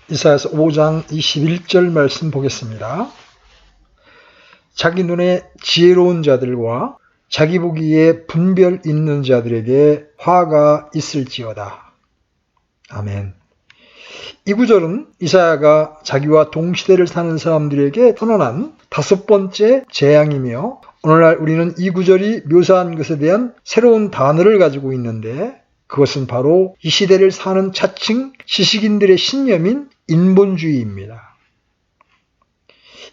이사야서 5장 21절 말씀 보겠습니다. 자기 눈에 지혜로운 자들과 자기 보기에 분별 있는 자들에게 화가 있을지어다. 아멘. 이 구절은 이사야가 자기와 동시대를 사는 사람들에게 선언한 5번째 재앙이며, 오늘날 우리는 이 구절이 묘사한 것에 대한 새로운 단어를 가지고 있는데, 그것은 바로 이 시대를 사는 차층 지식인들의 신념인 인본주의입니다.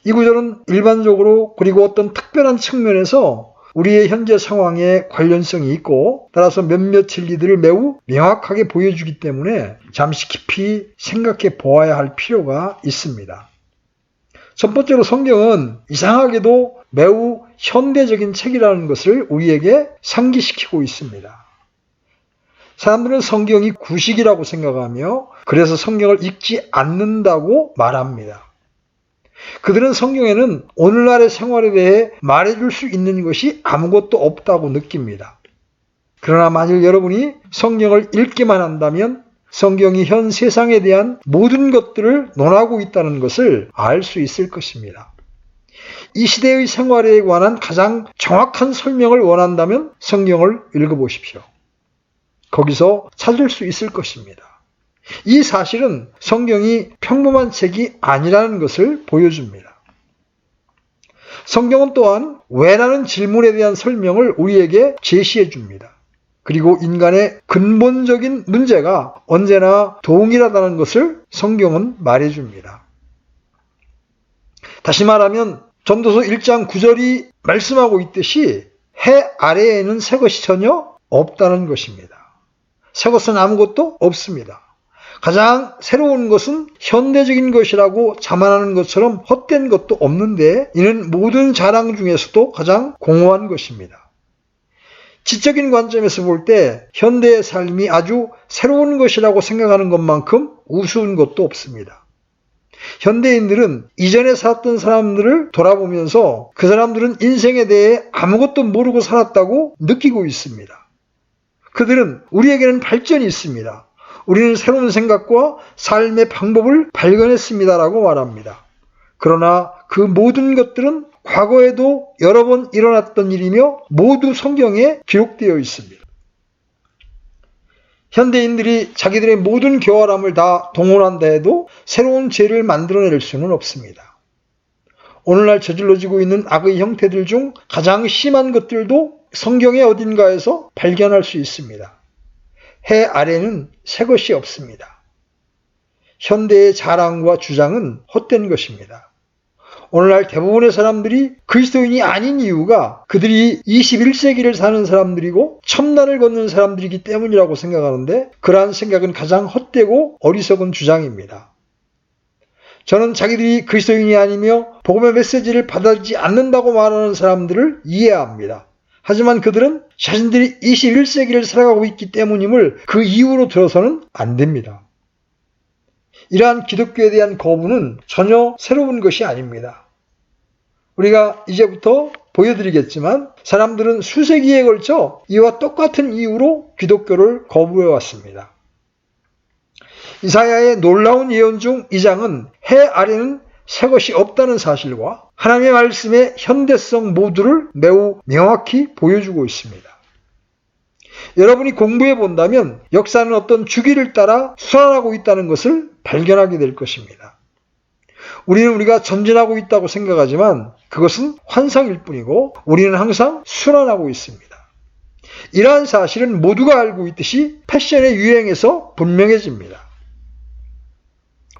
이 구절은 일반적으로 그리고 어떤 특별한 측면에서 우리의 현재 상황에 관련성이 있고, 따라서 몇몇 진리들을 매우 명확하게 보여주기 때문에 잠시 깊이 생각해 보아야 할 필요가 있습니다. 첫 번째로, 성경은 이상하게도 매우 현대적인 책이라는 것을 우리에게 상기시키고 있습니다. 사람들은 성경이 구식이라고 생각하며 그래서 성경을 읽지 않는다고 말합니다. 그들은 성경에는 오늘날의 생활에 대해 말해줄 수 있는 것이 아무것도 없다고 느낍니다. 그러나 만일 여러분이 성경을 읽기만 한다면 성경이 현 세상에 대한 모든 것들을 논하고 있다는 것을 알 수 있을 것입니다. 이 시대의 생활에 관한 가장 정확한 설명을 원한다면 성경을 읽어보십시오. 거기서 찾을 수 있을 것입니다. 이 사실은 성경이 평범한 책이 아니라는 것을 보여줍니다. 성경은 또한 왜라는 질문에 대한 설명을 우리에게 제시해 줍니다. 그리고 인간의 근본적인 문제가 언제나 동일하다는 것을 성경은 말해줍니다. 다시 말하면 전도서 1장 9절이 말씀하고 있듯이 해 아래에는 새 것이 전혀 없다는 것입니다. 새 것은 아무것도 없습니다. 가장 새로운 것은 현대적인 것이라고 자만하는 것처럼 헛된 것도 없는데, 이는 모든 자랑 중에서도 가장 공허한 것입니다. 지적인 관점에서 볼 때 현대의 삶이 아주 새로운 것이라고 생각하는 것만큼 우스운 것도 없습니다. 현대인들은 이전에 살았던 사람들을 돌아보면서 그 사람들은 인생에 대해 아무것도 모르고 살았다고 느끼고 있습니다. 그들은 우리에게는 발전이 있습니다. 우리는 새로운 생각과 삶의 방법을 발견했습니다라고 말합니다. 그러나 그 모든 것들은 과거에도 여러 번 일어났던 일이며 모두 성경에 기록되어 있습니다. 현대인들이 자기들의 모든 교활함을 다 동원한다 해도 새로운 죄를 만들어낼 수는 없습니다. 오늘날 저질러지고 있는 악의 형태들 중 가장 심한 것들도 성경의 어딘가에서 발견할 수 있습니다. 해 아래는 새 것이 없습니다. 현대의 자랑과 주장은 헛된 것입니다. 오늘날 대부분의 사람들이 그리스도인이 아닌 이유가 그들이 21세기를 사는 사람들이고 첨단을 걷는 사람들이기 때문이라고 생각하는데, 그러한 생각은 가장 헛되고 어리석은 주장입니다. 저는 자기들이 그리스도인이 아니며 복음의 메시지를 받아들이지 않는다고 말하는 사람들을 이해합니다. 하지만 그들은 자신들이 21세기를 살아가고 있기 때문임을 그 이유로 들어서는 안 됩니다. 이러한 기독교에 대한 거부는 전혀 새로운 것이 아닙니다. 우리가 이제부터 보여드리겠지만 사람들은 수세기에 걸쳐 이와 똑같은 이유로 기독교를 거부해왔습니다. 이사야의 놀라운 예언 중 2장은 해 아래는 새 것이 없다는 사실과 하나님의 말씀의 현대성 모두를 매우 명확히 보여주고 있습니다. 여러분이 공부해 본다면 역사는 어떤 주기를 따라 순환하고 있다는 것을 발견하게 될 것입니다. 우리는 우리가 전진하고 있다고 생각하지만 그것은 환상일 뿐이고 우리는 항상 순환하고 있습니다. 이러한 사실은 모두가 알고 있듯이 패션의 유행에서 분명해집니다.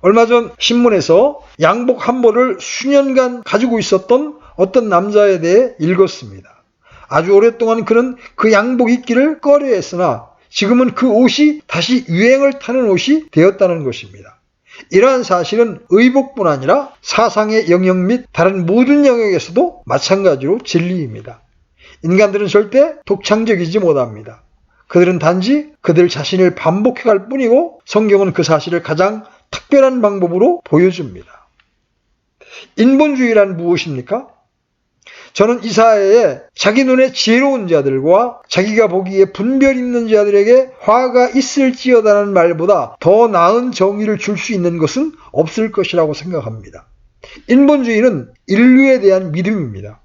얼마 전 신문에서 양복 한 벌을 수년간 가지고 있었던 어떤 남자에 대해 읽었습니다. 아주 오랫동안 그는 그 양복 입기를 꺼려했으나 지금은 그 옷이 다시 유행을 타는 옷이 되었다는 것입니다. 이러한 사실은 의복뿐 아니라 사상의 영역 및 다른 모든 영역에서도 마찬가지로 진리입니다. 인간들은 절대 독창적이지 못합니다. 그들은 단지 그들 자신을 반복해갈 뿐이고 성경은 그 사실을 가장 특별한 방법으로 보여줍니다. 인본주의란 무엇입니까? 저는 이 사회에 자기 눈에 지혜로운 자들과 자기가 보기에 분별 있는 자들에게 화가 있을지어다라는 말보다 더 나은 정의를 줄 수 있는 것은 없을 것이라고 생각합니다. 인본주의는 인류에 대한 믿음입니다.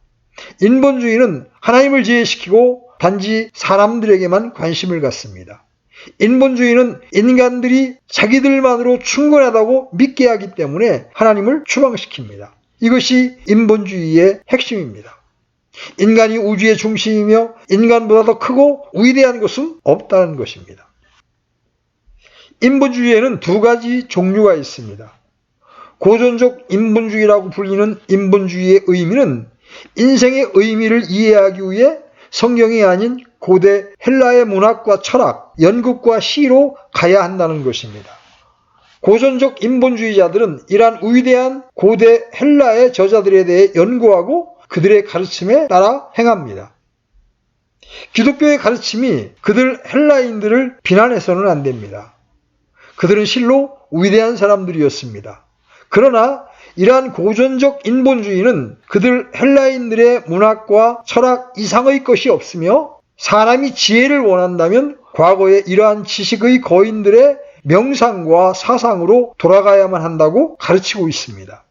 인본주의는 하나님을 제외시키고 단지 사람들에게만 관심을 갖습니다. 인본주의는 인간들이 자기들만으로 충분하다고 믿게 하기 때문에 하나님을 추방시킵니다. 이것이 인본주의의 핵심입니다. 인간이 우주의 중심이며 인간보다 더 크고 위대한 것은 없다는 것입니다. 인본주의에는 두 가지 종류가 있습니다. 고전적 인본주의라고 불리는 인본주의의 의미는 인생의 의미를 이해하기 위해 성경이 아닌 고대 헬라의 문학과 철학, 연극과 시로 가야 한다는 것입니다. 고전적 인본주의자들은 이러한 위대한 고대 헬라의 저자들에 대해 연구하고 그들의 가르침에 따라 행합니다. 기독교의 가르침이 그들 헬라인들을 비난해서는 안 됩니다. 그들은 실로 위대한 사람들이었습니다. 그러나 이러한 고전적 인본주의는 그들 헬라인들의 문학과 철학 이상의 것이 없으며 사람이 지혜를 원한다면 과거의 이러한 지식의 거인들의 명상과 사상으로 돌아가야만 한다고 가르치고 있습니다.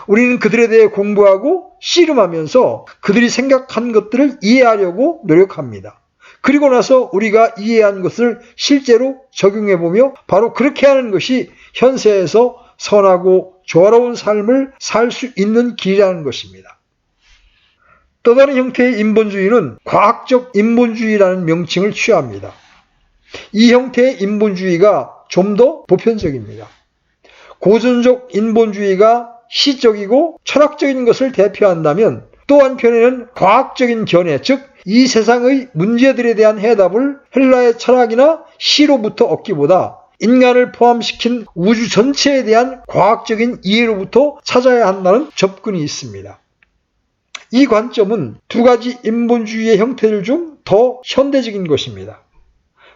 우리는 그들에 대해 공부하고 씨름하면서 그들이 생각한 것들을 이해하려고 노력합니다. 그리고 나서 우리가 이해한 것을 실제로 적용해보며 바로 그렇게 하는 것이 현세에서 선하고 조화로운 삶을 살 수 있는 길이라는 것입니다. 또 다른 형태의 인본주의는 과학적 인본주의라는 명칭을 취합니다. 이 형태의 인본주의가 좀 더 보편적입니다. 고전적 인본주의가 시적이고 철학적인 것을 대표한다면 또 한편에는 과학적인 견해, 즉 이 세상의 문제들에 대한 해답을 헬라의 철학이나 시로부터 얻기보다 인간을 포함시킨 우주 전체에 대한 과학적인 이해로부터 찾아야 한다는 접근이 있습니다. 이 관점은 두 가지 인본주의의 형태들 중 더 현대적인 것입니다.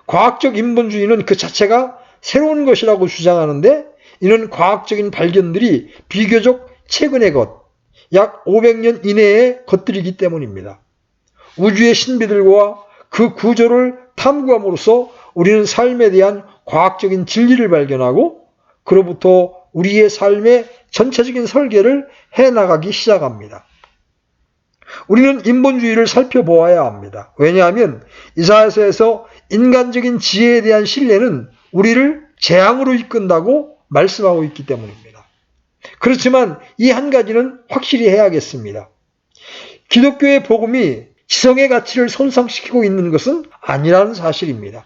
과학적 인본주의는 그 자체가 새로운 것이라고 주장하는데 이는 과학적인 발견들이 비교적 최근의 것, 약 500년 이내의 것들이기 때문입니다. 우주의 신비들과 그 구조를 탐구함으로써 우리는 삶에 대한 과학적인 진리를 발견하고 그로부터 우리의 삶의 전체적인 설계를 해나가기 시작합니다. 우리는 인본주의를 살펴보아야 합니다. 왜냐하면 이사야서에서 인간적인 지혜에 대한 신뢰는 우리를 재앙으로 이끈다고 말씀하고 있기 때문입니다. 그렇지만 이 한 가지는 확실히 해야겠습니다. 기독교의 복음이 지성의 가치를 손상시키고 있는 것은 아니라는 사실입니다.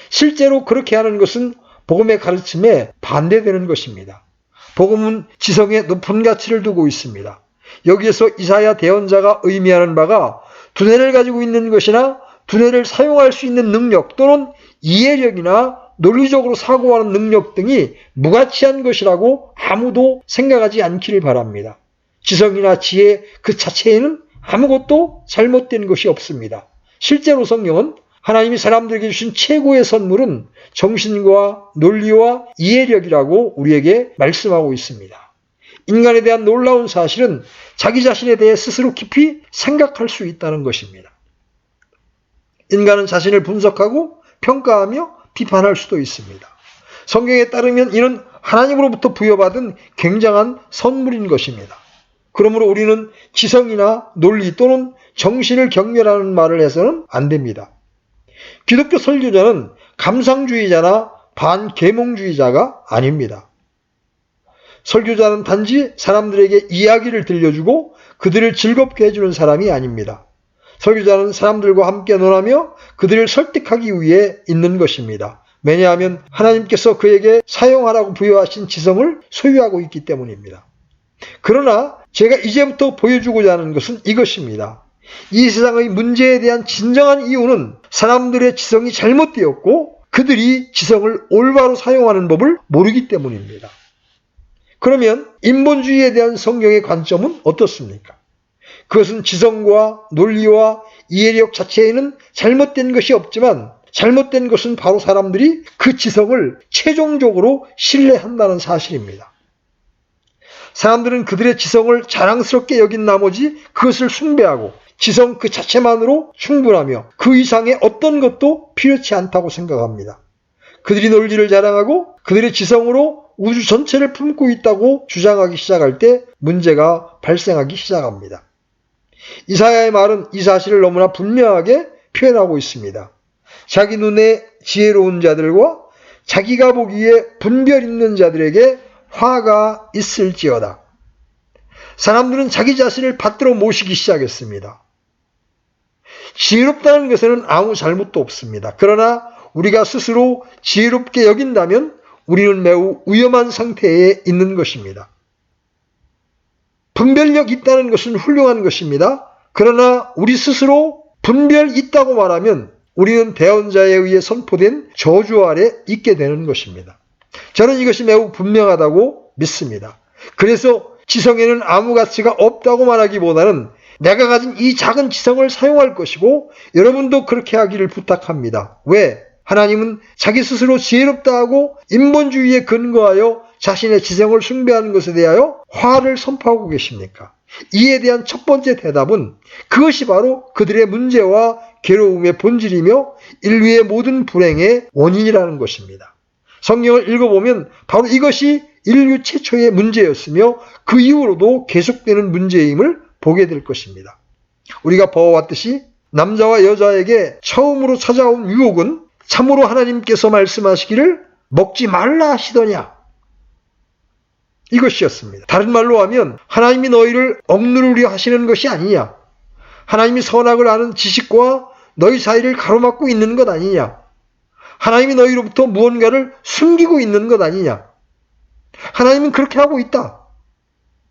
실제로 그렇게 하는 것은 복음의 가르침에 반대되는 것입니다. 복음은 지성에 높은 가치를 두고 있습니다. 여기에서 이사야 대언자가 의미하는 바가 두뇌를 가지고 있는 것이나 두뇌를 사용할 수 있는 능력 또는 이해력이나 논리적으로 사고하는 능력 등이 무가치한 것이라고 아무도 생각하지 않기를 바랍니다. 지성이나 지혜 그 자체에는 아무것도 잘못된 것이 없습니다. 실제로 성경은 하나님이 사람들에게 주신 최고의 선물은 정신과 논리와 이해력이라고 우리에게 말씀하고 있습니다. 인간에 대한 놀라운 사실은 자기 자신에 대해 스스로 깊이 생각할 수 있다는 것입니다. 인간은 자신을 분석하고 평가하며 비판할 수도 있습니다. 성경에 따르면 이는 하나님으로부터 부여받은 굉장한 선물인 것입니다. 그러므로 우리는 지성이나 논리 또는 정신을 경멸하는 말을 해서는 안 됩니다. 기독교 설교자는 감상주의자나 반계몽주의자가 아닙니다. 설교자는 단지 사람들에게 이야기를 들려주고 그들을 즐겁게 해주는 사람이 아닙니다. 설교자는 사람들과 함께 논하며 그들을 설득하기 위해 있는 것입니다. 왜냐하면 하나님께서 그에게 사용하라고 부여하신 지성을 소유하고 있기 때문입니다. 그러나 제가 이제부터 보여주고자 하는 것은 이것입니다. 이 세상의 문제에 대한 진정한 이유는 사람들의 지성이 잘못되었고 그들이 지성을 올바로 사용하는 법을 모르기 때문입니다. 그러면 인본주의에 대한 성경의 관점은 어떻습니까? 그것은 지성과 논리와 이해력 자체에는 잘못된 것이 없지만 잘못된 것은 바로 사람들이 그 지성을 최종적으로 신뢰한다는 사실입니다. 사람들은 그들의 지성을 자랑스럽게 여긴 나머지 그것을 숭배하고 지성 그 자체만으로 충분하며 그 이상의 어떤 것도 필요치 않다고 생각합니다. 그들이 논리를 자랑하고 그들의 지성으로 우주 전체를 품고 있다고 주장하기 시작할 때 문제가 발생하기 시작합니다. 이사야의 말은 이 사실을 너무나 분명하게 표현하고 있습니다. 자기 눈에 지혜로운 자들과 자기가 보기에 분별 있는 자들에게 화가 있을지어다. 사람들은 자기 자신을 받들어 모시기 시작했습니다. 지혜롭다는 것에는 아무 잘못도 없습니다. 그러나 우리가 스스로 지혜롭게 여긴다면 우리는 매우 위험한 상태에 있는 것입니다. 분별력 있다는 것은 훌륭한 것입니다. 그러나 우리 스스로 분별 있다고 말하면 우리는 대언자에 의해 선포된 저주 아래 있게 되는 것입니다. 저는 이것이 매우 분명하다고 믿습니다. 그래서 지성에는 아무 가치가 없다고 말하기보다는 내가 가진 이 작은 지성을 사용할 것이고 여러분도 그렇게 하기를 부탁합니다. 왜? 하나님은 자기 스스로 지혜롭다 하고 인본주의에 근거하여 자신의 지성을 숭배하는 것에 대하여 화를 선포하고 계십니까? 이에 대한 첫 번째 대답은 그것이 바로 그들의 문제와 괴로움의 본질이며 인류의 모든 불행의 원인이라는 것입니다. 성경을 읽어보면 바로 이것이 인류 최초의 문제였으며 그 이후로도 계속되는 문제임을 보게 될 것입니다. 우리가 보아왔듯이 남자와 여자에게 처음으로 찾아온 유혹은 참으로 하나님께서 말씀하시기를 먹지 말라 하시더냐, 이것이었습니다. 다른 말로 하면 하나님이 너희를 억누르려 하시는 것이 아니냐, 하나님이 선악을 아는 지식과 너희 사이를 가로막고 있는 것 아니냐, 하나님이 너희로부터 무언가를 숨기고 있는 것 아니냐, 하나님은 그렇게 하고 있다,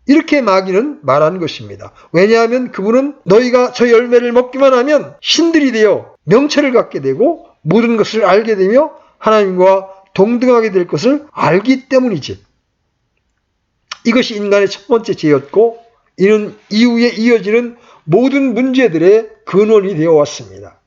이렇게 마귀는 말한 것입니다. 왜냐하면 그분은 너희가 저 열매를 먹기만 하면 신들이 되어 명체를 갖게 되고 모든 것을 알게 되며 하나님과 동등하게 될 것을 알기 때문이지. 이것이 인간의 첫 번째 죄였고 이는 이후에 이어지는 모든 문제들의 근원이 되어 왔습니다.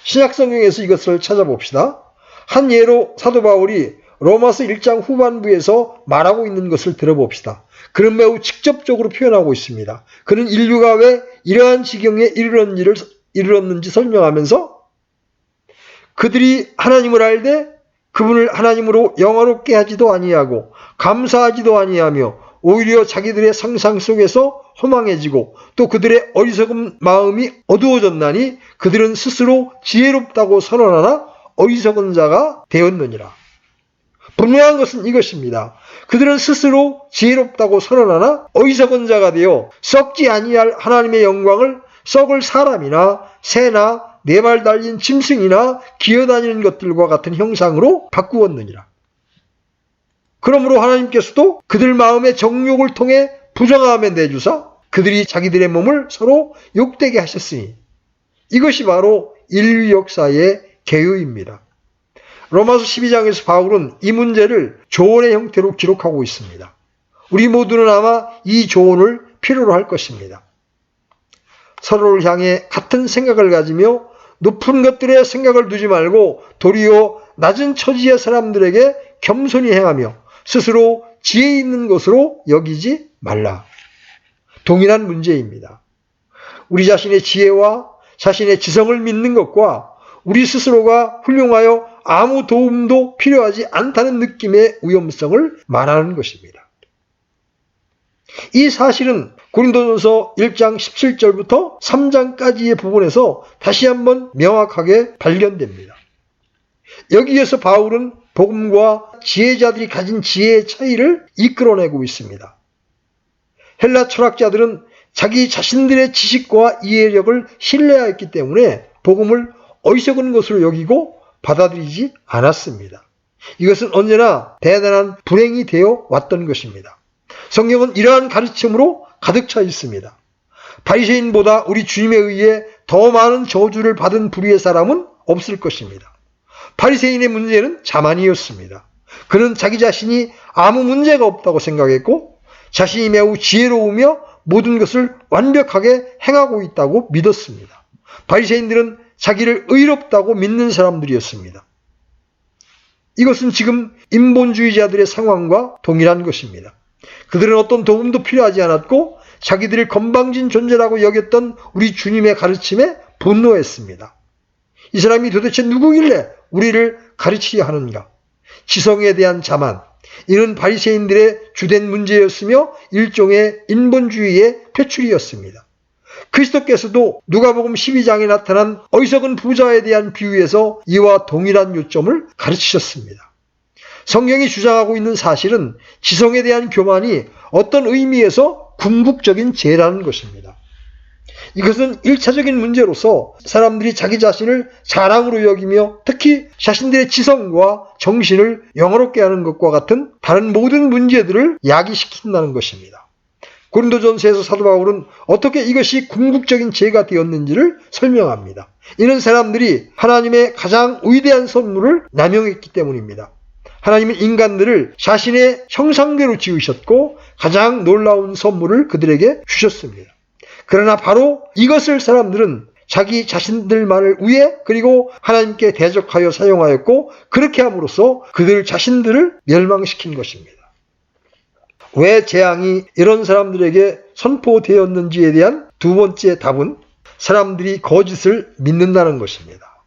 신약성경에서 이것을 찾아봅시다. 한 예로 사도 바울이 로마서 1장 후반부에서 말하고 있는 것을 들어봅시다. 그는 매우 직접적으로 표현하고 있습니다. 그는 인류가 왜 이러한 지경에 이르렀는지 설명하면서 그들이 하나님을 알되 그분을 하나님으로 영화롭게 하지도 아니하고 감사하지도 아니하며 오히려 자기들의 상상 속에서 허망해지고 또 그들의 어리석은 마음이 어두워졌나니 그들은 스스로 지혜롭다고 선언하나 어리석은 자가 되었느니라. 분명한 것은 이것입니다. 그들은 스스로 지혜롭다고 선언하나 어리석은 자가 되어 썩지 아니할 하나님의 영광을 썩을 사람이나 새나 네 발 달린 짐승이나 기어다니는 것들과 같은 형상으로 바꾸었느니라. 그러므로 하나님께서도 그들 마음의 정욕을 통해 부정함에 내주사 그들이 자기들의 몸을 서로 욕되게 하셨으니 이것이 바로 인류 역사의 개요입니다. 로마서 12장에서 바울은 이 문제를 조언의 형태로 기록하고 있습니다. 우리 모두는 아마 이 조언을 필요로 할 것입니다. 서로를 향해 같은 생각을 가지며 높은 것들의 생각을 두지 말고 도리어 낮은 처지의 사람들에게 겸손히 행하며 스스로 지혜 있는 것으로 여기지 말라. 동일한 문제입니다. 우리 자신의 지혜와 자신의 지성을 믿는 것과 우리 스스로가 훌륭하여 아무 도움도 필요하지 않다는 느낌의 위험성을 말하는 것입니다. 이 사실은 고린도전서 1장 17절부터 3장까지의 부분에서 다시 한번 명확하게 발견됩니다. 여기에서 바울은 복음과 지혜자들이 가진 지혜의 차이를 이끌어내고 있습니다. 헬라 철학자들은 자기 자신들의 지식과 이해력을 신뢰하였기 때문에 복음을 어리석은 것으로 여기고 받아들이지 않았습니다. 이것은 언제나 대단한 불행이 되어 왔던 것입니다. 성경은 이러한 가르침으로 가득 차 있습니다. 바리새인보다 우리 주님에 의해 더 많은 저주를 받은 불의의 사람은 없을 것입니다. 바리새인의 문제는 자만이었습니다. 그는 자기 자신이 아무 문제가 없다고 생각했고 자신이 매우 지혜로우며 모든 것을 완벽하게 행하고 있다고 믿었습니다. 바리새인들은 자기를 의롭다고 믿는 사람들이었습니다. 이것은 지금 인본주의자들의 상황과 동일한 것입니다. 그들은 어떤 도움도 필요하지 않았고 자기들을 건방진 존재라고 여겼던 우리 주님의 가르침에 분노했습니다. 이 사람이 도대체 누구길래 우리를 가르치려 하는가? 지성에 대한 자만, 이는 바리새인들의 주된 문제였으며 일종의 인본주의의 표출이었습니다. 그리스도께서도 누가복음 12장에 나타난 어리석은 부자에 대한 비유에서 이와 동일한 요점을 가르치셨습니다. 성경이 주장하고 있는 사실은 지성에 대한 교만이 어떤 의미에서 궁극적인 죄라는 것입니다. 이것은 1차적인 문제로서 사람들이 자기 자신을 자랑으로 여기며 특히 자신들의 지성과 정신을 영화롭게 하는 것과 같은 다른 모든 문제들을 야기시킨다는 것입니다. 고린도전서에서 사도 바울은 어떻게 이것이 궁극적인 죄가 되었는지를 설명합니다. 이는 사람들이 하나님의 가장 위대한 선물을 남용했기 때문입니다. 하나님은 인간들을 자신의 형상대로 지으셨고 가장 놀라운 선물을 그들에게 주셨습니다. 그러나 바로 이것을 사람들은 자기 자신들만을 위해 그리고 하나님께 대적하여 사용하였고 그렇게 함으로써 그들 자신들을 멸망시킨 것입니다. 왜 재앙이 이런 사람들에게 선포되었는지에 대한 두 번째 답은 사람들이 거짓을 믿는다는 것입니다.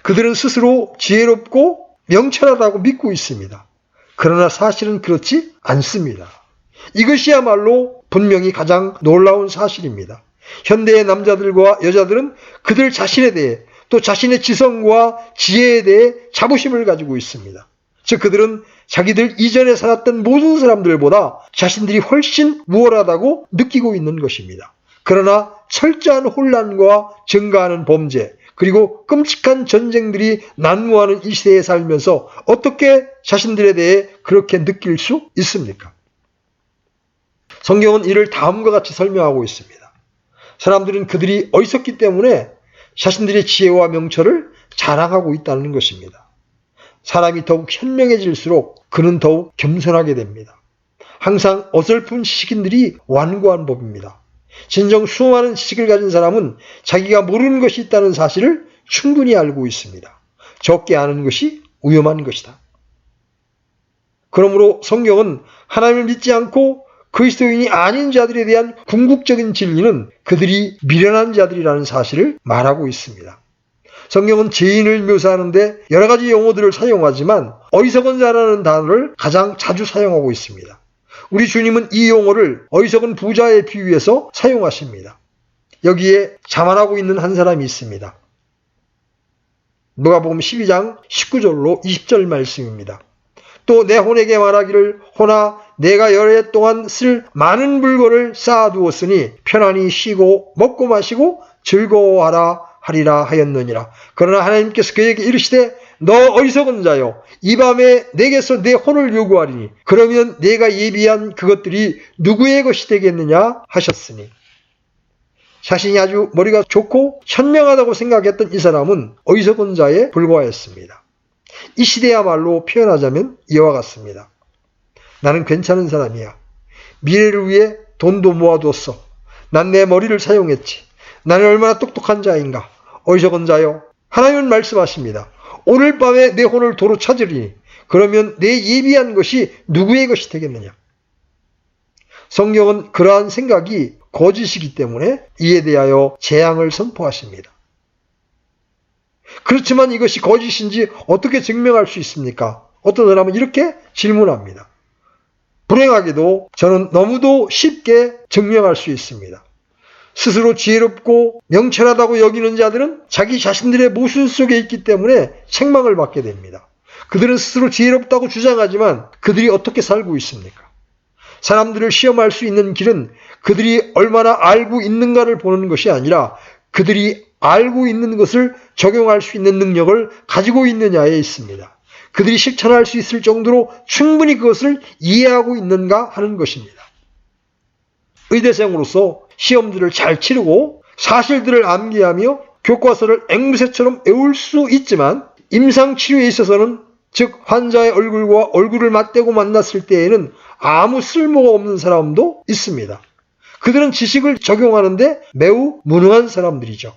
그들은 스스로 지혜롭고 명철하다고 믿고 있습니다. 그러나 사실은 그렇지 않습니다. 이것이야말로 분명히 가장 놀라운 사실입니다. 현대의 남자들과 여자들은 그들 자신에 대해 또 자신의 지성과 지혜에 대해 자부심을 가지고 있습니다. 즉 그들은 자기들 이전에 살았던 모든 사람들보다 자신들이 훨씬 우월하다고 느끼고 있는 것입니다. 그러나 철저한 혼란과 증가하는 범죄 그리고 끔찍한 전쟁들이 난무하는 이 시대에 살면서 어떻게 자신들에 대해 그렇게 느낄 수 있습니까? 성경은 이를 다음과 같이 설명하고 있습니다. 사람들은 그들이 어리석기 때문에 자신들의 지혜와 명철을 자랑하고 있다는 것입니다. 사람이 더욱 현명해질수록 그는 더욱 겸손하게 됩니다. 항상 어설픈 지식인들이 완고한 법입니다. 진정 수많은 지식을 가진 사람은 자기가 모르는 것이 있다는 사실을 충분히 알고 있습니다. 적게 아는 것이 위험한 것이다. 그러므로 성경은 하나님을 믿지 않고 그리스도인이 아닌 자들에 대한 궁극적인 진리는 그들이 미련한 자들이라는 사실을 말하고 있습니다. 성경은 죄인을 묘사하는데 여러 가지 용어들을 사용하지만 어리석은 자라는 단어를 가장 자주 사용하고 있습니다. 우리 주님은 이 용어를 어리석은 부자에 비유해서 사용하십니다. 여기에 자만하고 있는 한 사람이 있습니다. 누가복음 12장 19절로 20절 말씀입니다. 또 내 혼에게 말하기를 혼아 내가 여러 해 동안 쓸 많은 물건을 쌓아두었으니 편안히 쉬고 먹고 마시고 즐거워하라 하리라 하였느니라. 그러나 하나님께서 그에게 이르시되 너 어리석은 자여 이 밤에 내게서 내 혼을 요구하리니 그러면 내가 예비한 그것들이 누구의 것이 되겠느냐 하셨으니. 자신이 아주 머리가 좋고 현명하다고 생각했던 이 사람은 어리석은 자에 불과했습니다. 이 시대야말로 표현하자면 이와 같습니다. 나는 괜찮은 사람이야. 미래를 위해 돈도 모아두었어. 난 내 머리를 사용했지. 나는 얼마나 똑똑한 자인가. 어리석은 자여. 하나님은 말씀하십니다. 오늘 밤에 내 혼을 도로 찾으리니 그러면 내 예비한 것이 누구의 것이 되겠느냐. 성경은 그러한 생각이 거짓이기 때문에 이에 대하여 재앙을 선포하십니다. 그렇지만 이것이 거짓인지 어떻게 증명할 수 있습니까? 어떤 사람은 이렇게 질문합니다. 불행하게도 저는 너무도 쉽게 증명할 수 있습니다. 스스로 지혜롭고 명철하다고 여기는 자들은 자기 자신들의 모순 속에 있기 때문에 책망을 받게 됩니다. 그들은 스스로 지혜롭다고 주장하지만 그들이 어떻게 살고 있습니까? 사람들을 시험할 수 있는 길은 그들이 얼마나 알고 있는가를 보는 것이 아니라 그들이 알고 있는 것을 적용할 수 있는 능력을 가지고 있느냐에 있습니다. 그들이 실천할 수 있을 정도로 충분히 그것을 이해하고 있는가 하는 것입니다. 의대생으로서 시험들을 잘 치르고 사실들을 암기하며 교과서를 앵무새처럼 외울 수 있지만 임상치료에 있어서는 즉 환자의 얼굴과 얼굴을 맞대고 만났을 때에는 아무 쓸모가 없는 사람도 있습니다. 그들은 지식을 적용하는데 매우 무능한 사람들이죠.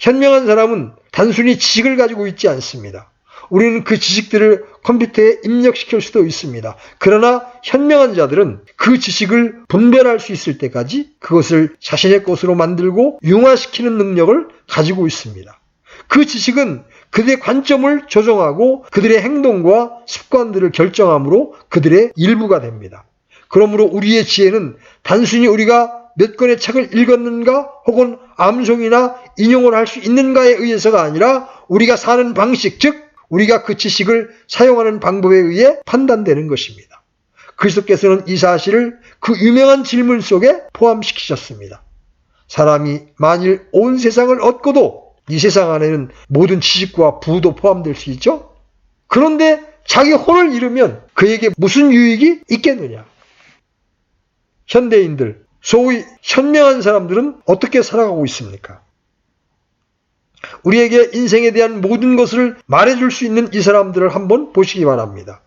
현명한 사람은 단순히 지식을 가지고 있지 않습니다. 우리는 그 지식들을 컴퓨터에 입력시킬 수도 있습니다. 그러나 현명한 자들은 그 지식을 분별할 수 있을 때까지 그것을 자신의 것으로 만들고 융화시키는 능력을 가지고 있습니다. 그 지식은 그들의 관점을 조정하고 그들의 행동과 습관들을 결정함으로 그들의 일부가 됩니다. 그러므로 우리의 지혜는 단순히 우리가 몇 권의 책을 읽었는가 혹은 암송이나 인용을 할 수 있는가에 의해서가 아니라 우리가 사는 방식, 즉 우리가 그 지식을 사용하는 방법에 의해 판단되는 것입니다. 그리스도께서는 이 사실을 그 유명한 질문 속에 포함시키셨습니다. 사람이 만일 온 세상을 얻고도 이 세상 안에는 모든 지식과 부도 포함될 수 있죠? 그런데 자기 혼을 잃으면 그에게 무슨 유익이 있겠느냐? 현대인들, 소위 현명한 사람들은 어떻게 살아가고 있습니까? 우리에게 인생에 대한 모든 것을 말해줄 수 있는 이 사람들을 한번 보시기 바랍니다.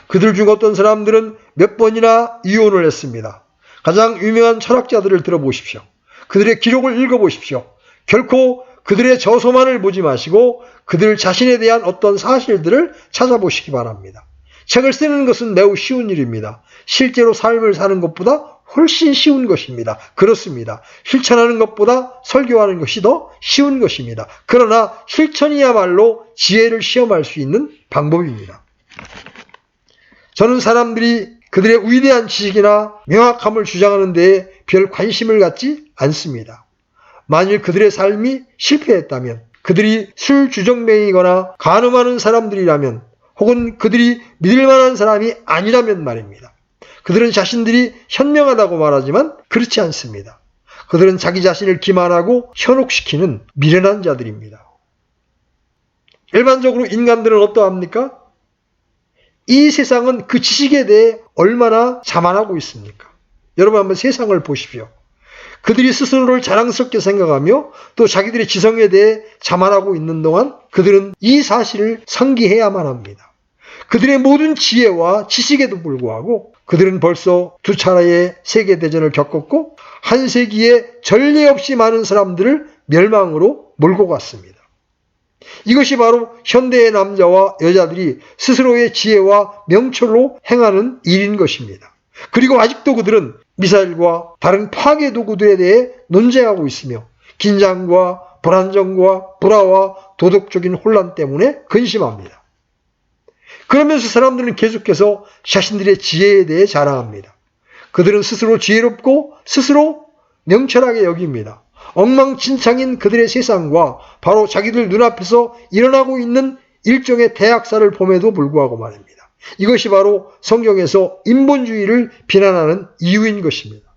그들 중 어떤 사람들은 몇 번이나 이혼을 했습니다. 가장 유명한 철학자들을 들어보십시오. 그들의 기록을 읽어보십시오. 결코 그들의 저서만을 보지 마시고 그들 자신에 대한 어떤 사실들을 찾아보시기 바랍니다. 책을 쓰는 것은 매우 쉬운 일입니다. 실제로 삶을 사는 것보다 훨씬 쉬운 것입니다. 그렇습니다. 실천하는 것보다 설교하는 것이 더 쉬운 것입니다. 그러나 실천이야말로 지혜를 시험할 수 있는 방법입니다. 저는 사람들이 그들의 위대한 지식이나 명확함을 주장하는 데에 별 관심을 갖지 않습니다. 만일 그들의 삶이 실패했다면, 그들이 술주정뱅이거나 간음하는 사람들이라면, 혹은 그들이 믿을 만한 사람이 아니라면 말입니다. 그들은 자신들이 현명하다고 말하지만 그렇지 않습니다. 그들은 자기 자신을 기만하고 현혹시키는 미련한 자들입니다. 일반적으로 인간들은 어떠합니까? 이 세상은 그 지식에 대해 얼마나 자만하고 있습니까? 여러분 한번 세상을 보십시오. 그들이 스스로를 자랑스럽게 생각하며 또 자기들의 지성에 대해 자만하고 있는 동안 그들은 이 사실을 상기해야만 합니다. 그들의 모든 지혜와 지식에도 불구하고 그들은 벌써 2차례의 세계대전을 겪었고 한 세기에 전례 없이 많은 사람들을 멸망으로 몰고 갔습니다. 이것이 바로 현대의 남자와 여자들이 스스로의 지혜와 명철로 행하는 일인 것입니다. 그리고 아직도 그들은 미사일과 다른 파괴 도구들에 대해 논쟁하고 있으며 긴장과 불안정과 불화와 도덕적인 혼란 때문에 근심합니다. 그러면서 사람들은 계속해서 자신들의 지혜에 대해 자랑합니다. 그들은 스스로 지혜롭고 스스로 명철하게 여깁니다. 엉망진창인 그들의 세상과 바로 자기들 눈앞에서 일어나고 있는 일종의 대학살을 봄에도 불구하고 말입니다. 이것이 바로 성경에서 인본주의를 비난하는 이유인 것입니다.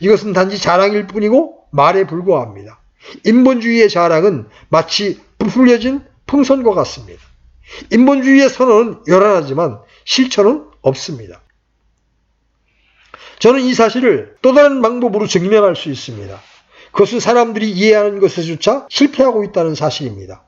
이것은 단지 자랑일 뿐이고 말에 불과합니다. 인본주의의 자랑은 마치 부풀려진 풍선과 같습니다. 인본주의의 선언은 요란하지만 실천은 없습니다. 저는 이 사실을 또 다른 방법으로 증명할 수 있습니다. 그것은 사람들이 이해하는 것에조차 실패하고 있다는 사실입니다.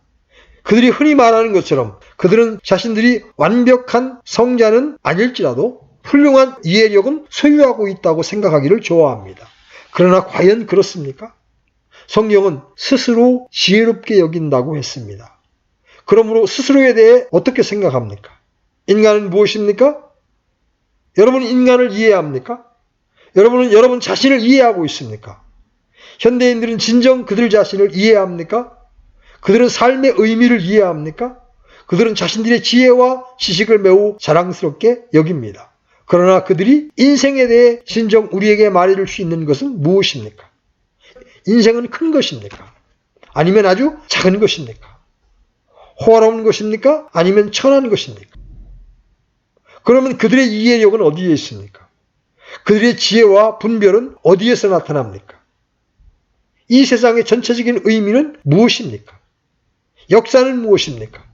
그들이 흔히 말하는 것처럼 그들은 자신들이 완벽한 성자는 아닐지라도 훌륭한 이해력은 소유하고 있다고 생각하기를 좋아합니다. 그러나 과연 그렇습니까? 성경은 스스로 지혜롭게 여긴다고 했습니다. 그러므로 스스로에 대해 어떻게 생각합니까? 인간은 무엇입니까? 여러분은 인간을 이해합니까? 여러분은 여러분 자신을 이해하고 있습니까? 현대인들은 진정 그들 자신을 이해합니까? 그들은 삶의 의미를 이해합니까? 그들은 자신들의 지혜와 지식을 매우 자랑스럽게 여깁니다. 그러나 그들이 인생에 대해 진정 우리에게 말해줄 수 있는 것은 무엇입니까? 인생은 큰 것입니까? 아니면 아주 작은 것입니까? 호화로운 것입니까? 아니면 천한 것입니까? 그러면 그들의 이해력은 어디에 있습니까? 그들의 지혜와 분별은 어디에서 나타납니까? 이 세상의 전체적인 의미는 무엇입니까? 역사는 무엇입니까?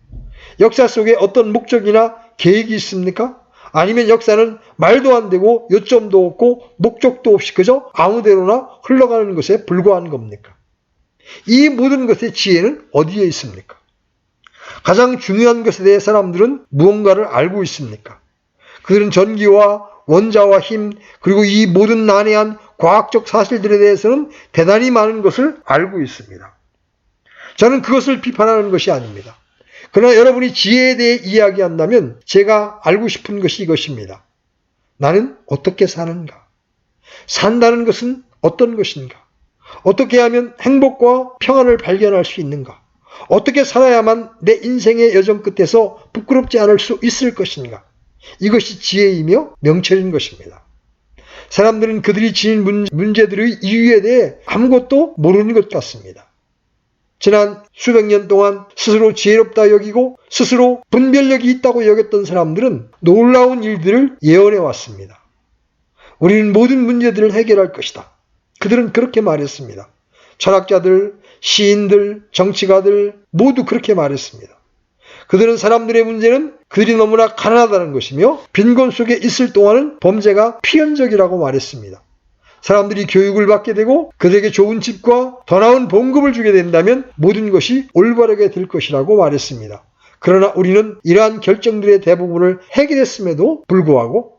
역사 속에 어떤 목적이나 계획이 있습니까? 아니면 역사는 말도 안 되고 요점도 없고 목적도 없이 그저 아무데로나 흘러가는 것에 불과한 겁니까? 이 모든 것의 지혜는 어디에 있습니까? 가장 중요한 것에 대해 사람들은 무언가를 알고 있습니까? 그들은 전기와 원자와 힘 그리고 이 모든 난해한 과학적 사실들에 대해서는 대단히 많은 것을 알고 있습니다. 저는 그것을 비판하는 것이 아닙니다. 그러나 여러분이 지혜에 대해 이야기한다면 제가 알고 싶은 것이 이것입니다. 나는 어떻게 사는가? 산다는 것은 어떤 것인가? 어떻게 하면 행복과 평안을 발견할 수 있는가? 어떻게 살아야만 내 인생의 여정 끝에서 부끄럽지 않을 수 있을 것인가? 이것이 지혜이며 명철인 것입니다. 사람들은 그들이 지닌 문제들의 이유에 대해 아무것도 모르는 것 같습니다. 지난 수백 년 동안 스스로 지혜롭다 여기고 스스로 분별력이 있다고 여겼던 사람들은 놀라운 일들을 예언해 왔습니다. 우리는 모든 문제들을 해결할 것이다. 그들은 그렇게 말했습니다. 철학자들, 시인들, 정치가들 모두 그렇게 말했습니다. 그들은 사람들의 문제는 그들이 너무나 가난하다는 것이며 빈곤 속에 있을 동안은 범죄가 필연적이라고 말했습니다. 사람들이 교육을 받게 되고 그들에게 좋은 집과 더 나은 봉급을 주게 된다면 모든 것이 올바르게 될 것이라고 말했습니다. 그러나 우리는 이러한 결정들의 대부분을 해결했음에도 불구하고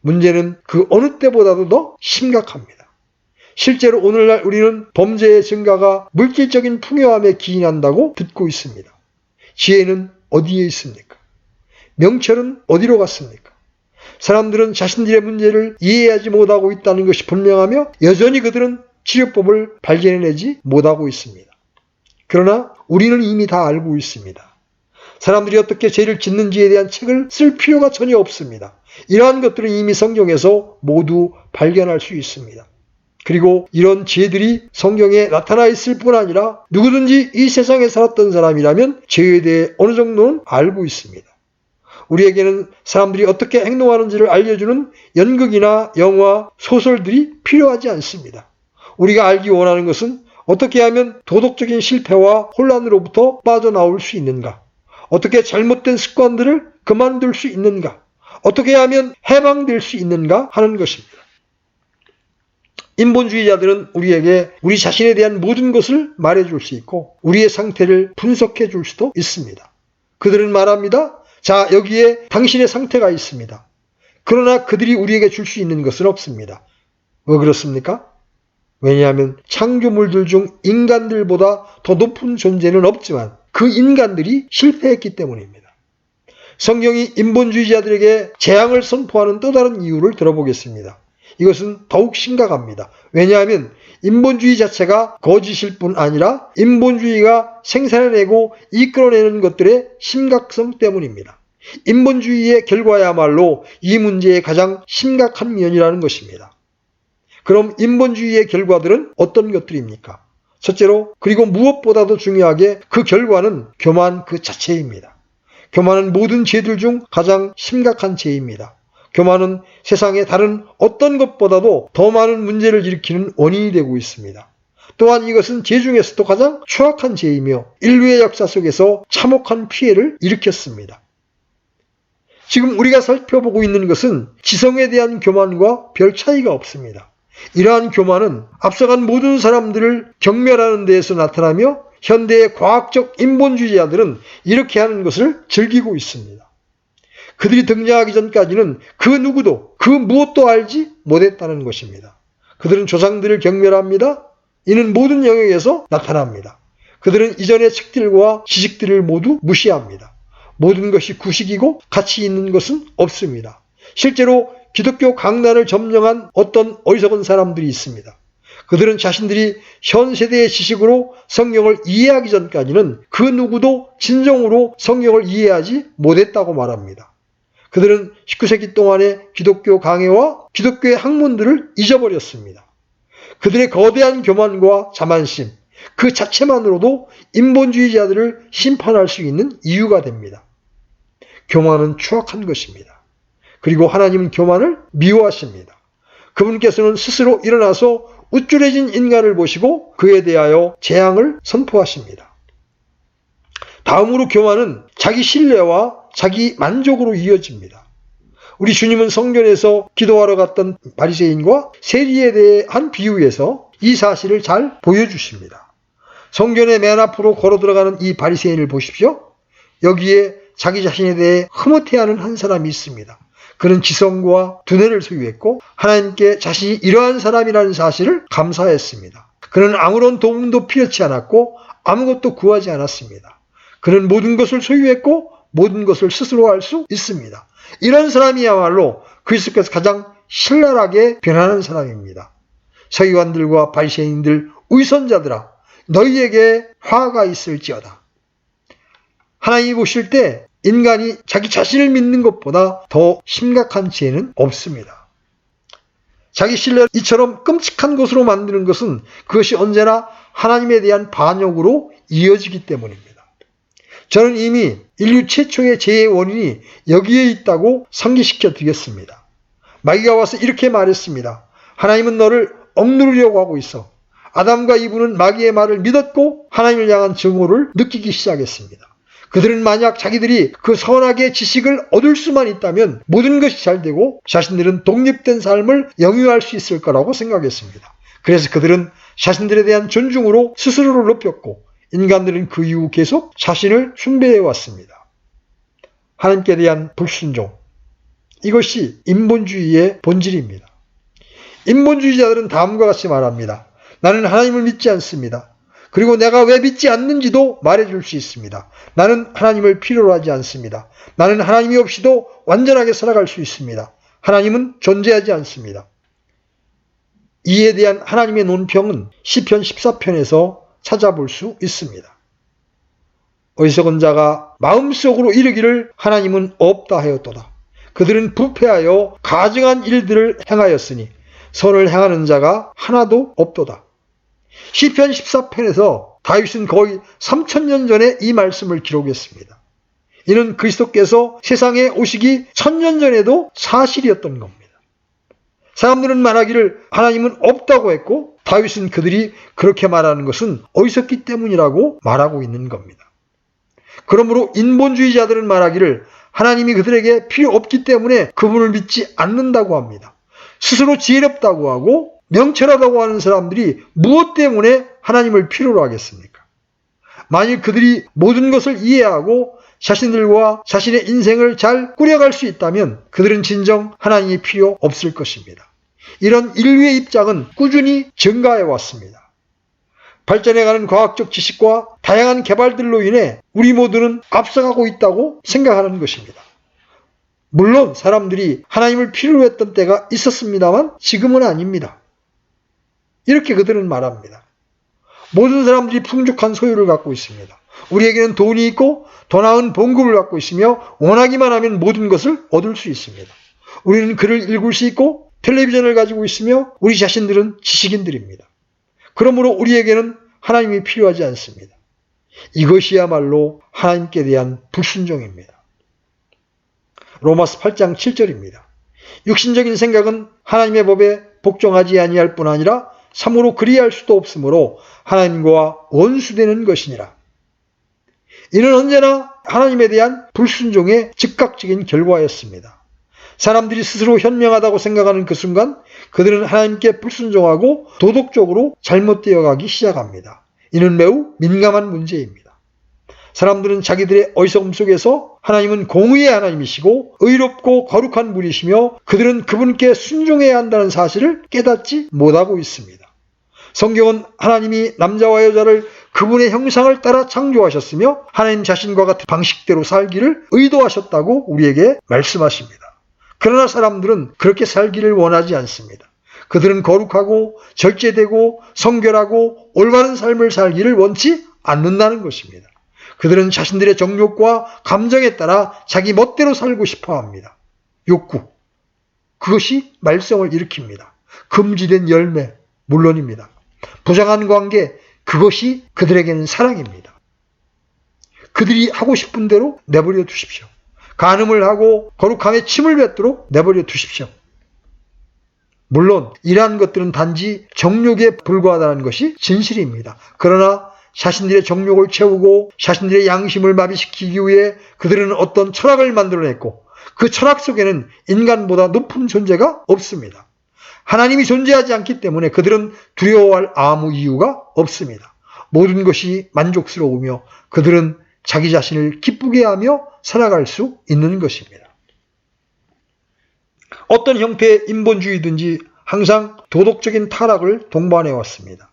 문제는 그 어느 때보다도 더 심각합니다. 실제로 오늘날 우리는 범죄의 증가가 물질적인 풍요함에 기인한다고 듣고 있습니다. 지혜는 어디에 있습니까? 명철은 어디로 갔습니까? 사람들은 자신들의 문제를 이해하지 못하고 있다는 것이 분명하며 여전히 그들은 치료법을 발견해내지 못하고 있습니다. 그러나 우리는 이미 다 알고 있습니다. 사람들이 어떻게 죄를 짓는지에 대한 책을 쓸 필요가 전혀 없습니다. 이러한 것들은 이미 성경에서 모두 발견할 수 있습니다. 그리고 이런 죄들이 성경에 나타나 있을 뿐 아니라 누구든지 이 세상에 살았던 사람이라면 죄에 대해 어느 정도는 알고 있습니다. 우리에게는 사람들이 어떻게 행동하는지를 알려주는 연극이나 영화, 소설들이 필요하지 않습니다. 우리가 알기 원하는 것은 어떻게 하면 도덕적인 실패와 혼란으로부터 빠져나올 수 있는가? 어떻게 잘못된 습관들을 그만둘 수 있는가? 어떻게 하면 해방될 수 있는가 하는 것입니다. 인본주의자들은 우리에게 우리 자신에 대한 모든 것을 말해줄 수 있고 우리의 상태를 분석해 줄 수도 있습니다. 그들은 말합니다. 자, 여기에 당신의 상태가 있습니다. 그러나 그들이 우리에게 줄 수 있는 것은 없습니다. 왜 그렇습니까? 왜냐하면 창조물들 중 인간들보다 더 높은 존재는 없지만 그 인간들이 실패했기 때문입니다. 성경이 인본주의자들에게 재앙을 선포하는 또 다른 이유를 들어보겠습니다. 이것은 더욱 심각합니다. 왜냐하면 인본주의 자체가 거짓일 뿐 아니라 인본주의가 생산해내고 이끌어내는 것들의 심각성 때문입니다. 인본주의의 결과야말로 이 문제의 가장 심각한 면이라는 것입니다. 그럼 인본주의의 결과들은 어떤 것들입니까? 첫째로, 그리고 무엇보다도 중요하게 그 결과는 교만 그 자체입니다. 교만은 모든 죄들 중 가장 심각한 죄입니다. 교만은 세상의 다른 어떤 것보다도 더 많은 문제를 일으키는 원인이 되고 있습니다. 또한 이것은 죄 중에서도 가장 추악한 죄이며 인류의 역사 속에서 참혹한 피해를 일으켰습니다. 지금 우리가 살펴보고 있는 것은 지성에 대한 교만과 별 차이가 없습니다. 이러한 교만은 앞서간 모든 사람들을 경멸하는 데에서 나타나며 현대의 과학적 인본주의자들은 이렇게 하는 것을 즐기고 있습니다. 그들이 등장하기 전까지는 그 누구도 그 무엇도 알지 못했다는 것입니다. 그들은 조상들을 경멸합니다. 이는 모든 영역에서 나타납니다. 그들은 이전의 책들과 지식들을 모두 무시합니다. 모든 것이 구식이고 가치 있는 것은 없습니다. 실제로 기독교 강단을 점령한 어떤 어리석은 사람들이 있습니다. 그들은 자신들이 현 세대의 지식으로 성경을 이해하기 전까지는 그 누구도 진정으로 성경을 이해하지 못했다고 말합니다. 그들은 19세기 동안의 기독교 강해와 기독교의 학문들을 잊어버렸습니다. 그들의 거대한 교만과 자만심, 그 자체만으로도 인본주의자들을 심판할 수 있는 이유가 됩니다. 교만은 추악한 것입니다. 그리고 하나님은 교만을 미워하십니다. 그분께서는 스스로 일어나서 우쭐해진 인간을 보시고 그에 대하여 재앙을 선포하십니다. 다음으로 교만은 자기 신뢰와 자기 만족으로 이어집니다. 우리 주님은 성전에서 기도하러 갔던 바리새인과 세리에 대한 비유에서 이 사실을 잘 보여주십니다. 성전의 맨 앞으로 걸어 들어가는 이 바리새인을 보십시오. 여기에 자기 자신에 대해 흐뭇해하는 한 사람이 있습니다. 그는 지성과 두뇌를 소유했고 하나님께 자신이 이러한 사람이라는 사실을 감사했습니다. 그는 아무런 도움도 필요치 않았고 아무것도 구하지 않았습니다. 그는 모든 것을 소유했고 모든 것을 스스로 할 수 있습니다. 이런 사람이야말로 그리스도께서 가장 신랄하게 변하는 사람입니다. 서기관들과 바리새인들, 위선자들아, 너희에게 화가 있을지어다. 하나님이 보실 때 인간이 자기 자신을 믿는 것보다 더 심각한 죄는 없습니다. 자기 신뢰를 이처럼 끔찍한 것으로 만드는 것은 그것이 언제나 하나님에 대한 반역으로 이어지기 때문입니다. 저는 이미 인류 최초의 죄의 원인이 여기에 있다고 상기시켜 드리겠습니다. 마귀가 와서 이렇게 말했습니다. 하나님은 너를 억누르려고 하고 있어. 아담과 이브는 마귀의 말을 믿었고 하나님을 향한 증오를 느끼기 시작했습니다. 그들은 만약 자기들이 그 선악의 지식을 얻을 수만 있다면 모든 것이 잘 되고 자신들은 독립된 삶을 영위할 수 있을 거라고 생각했습니다. 그래서 그들은 자신들에 대한 존중으로 스스로를 높였고 인간들은 그 이후 계속 자신을 숭배해 왔습니다. 하나님께 대한 불순종, 이것이 인본주의의 본질입니다. 인본주의자들은 다음과 같이 말합니다. 나는 하나님을 믿지 않습니다. 그리고 내가 왜 믿지 않는지도 말해줄 수 있습니다. 나는 하나님을 필요로 하지 않습니다. 나는 하나님이 없이도 완전하게 살아갈 수 있습니다. 하나님은 존재하지 않습니다. 이에 대한 하나님의 논평은 시편 14편에서 찾아볼 수 있습니다. 어리석은 자가 마음속으로 이르기를 하나님은 없다 하였도다. 그들은 부패하여 가증한 일들을 행하였으니 선을 행하는 자가 하나도 없도다. 시편 14편에서 다윗은 거의 3000년 전에 이 말씀을 기록했습니다. 이는 그리스도께서 세상에 오시기 1000년 전에도 사실이었던 겁니다. 사람들은 말하기를 하나님은 없다고 했고 다윗은 그들이 그렇게 말하는 것은 어리석기 때문이라고 말하고 있는 겁니다. 그러므로 인본주의자들은 말하기를 하나님이 그들에게 필요 없기 때문에 그분을 믿지 않는다고 합니다. 스스로 지혜롭다고 하고 명철하다고 하는 사람들이 무엇 때문에 하나님을 필요로 하겠습니까? 만일 그들이 모든 것을 이해하고 자신들과 자신의 인생을 잘 꾸려갈 수 있다면 그들은 진정 하나님이 필요 없을 것입니다. 이런 인류의 입장은 꾸준히 증가해 왔습니다. 발전해가는 과학적 지식과 다양한 개발들로 인해 우리 모두는 앞서가고 있다고 생각하는 것입니다. 물론 사람들이 하나님을 필요로 했던 때가 있었습니다만 지금은 아닙니다. 이렇게 그들은 말합니다. 모든 사람들이 풍족한 소유를 갖고 있습니다. 우리에게는 돈이 있고 더 나은 봉급을 갖고 있으며 원하기만 하면 모든 것을 얻을 수 있습니다. 우리는 글을 읽을 수 있고 텔레비전을 가지고 있으며 우리 자신들은 지식인들입니다. 그러므로 우리에게는 하나님이 필요하지 않습니다. 이것이야말로 하나님께 대한 불순종입니다. 로마서 8장 7절입니다. 육신적인 생각은 하나님의 법에 복종하지 아니할 뿐 아니라 참으로 그리할 수도 없으므로 하나님과 원수되는 것이니라. 이는 언제나 하나님에 대한 불순종의 즉각적인 결과였습니다. 사람들이 스스로 현명하다고 생각하는 그 순간 그들은 하나님께 불순종하고 도덕적으로 잘못되어 가기 시작합니다. 이는 매우 민감한 문제입니다. 사람들은 자기들의 어리석음 속에서 하나님은 공의의 하나님이시고 의롭고 거룩한 분이시며 그들은 그분께 순종해야 한다는 사실을 깨닫지 못하고 있습니다. 성경은 하나님이 남자와 여자를 그분의 형상을 따라 창조하셨으며 하나님 자신과 같은 방식대로 살기를 의도하셨다고 우리에게 말씀하십니다. 그러나 사람들은 그렇게 살기를 원하지 않습니다. 그들은 거룩하고 절제되고 성결하고 올바른 삶을 살기를 원치 않는다는 것입니다. 그들은 자신들의 정욕과 감정에 따라 자기 멋대로 살고 싶어 합니다. 욕구. 그것이 말썽을 일으킵니다. 금지된 열매, 물론입니다. 부정한 관계, 그것이 그들에게는 사랑입니다. 그들이 하고 싶은 대로 내버려 두십시오. 간음을 하고 거룩함에 침을 뱉도록 내버려 두십시오. 물론 이러한 것들은 단지 정욕에 불과하다는 것이 진실입니다. 그러나 자신들의 정욕을 채우고 자신들의 양심을 마비시키기 위해 그들은 어떤 철학을 만들어냈고 그 철학 속에는 인간보다 높은 존재가 없습니다. 하나님이 존재하지 않기 때문에 그들은 두려워할 아무 이유가 없습니다. 모든 것이 만족스러우며 그들은 자기 자신을 기쁘게 하며 살아갈 수 있는 것입니다. 어떤 형태의 인본주의든지 항상 도덕적인 타락을 동반해 왔습니다.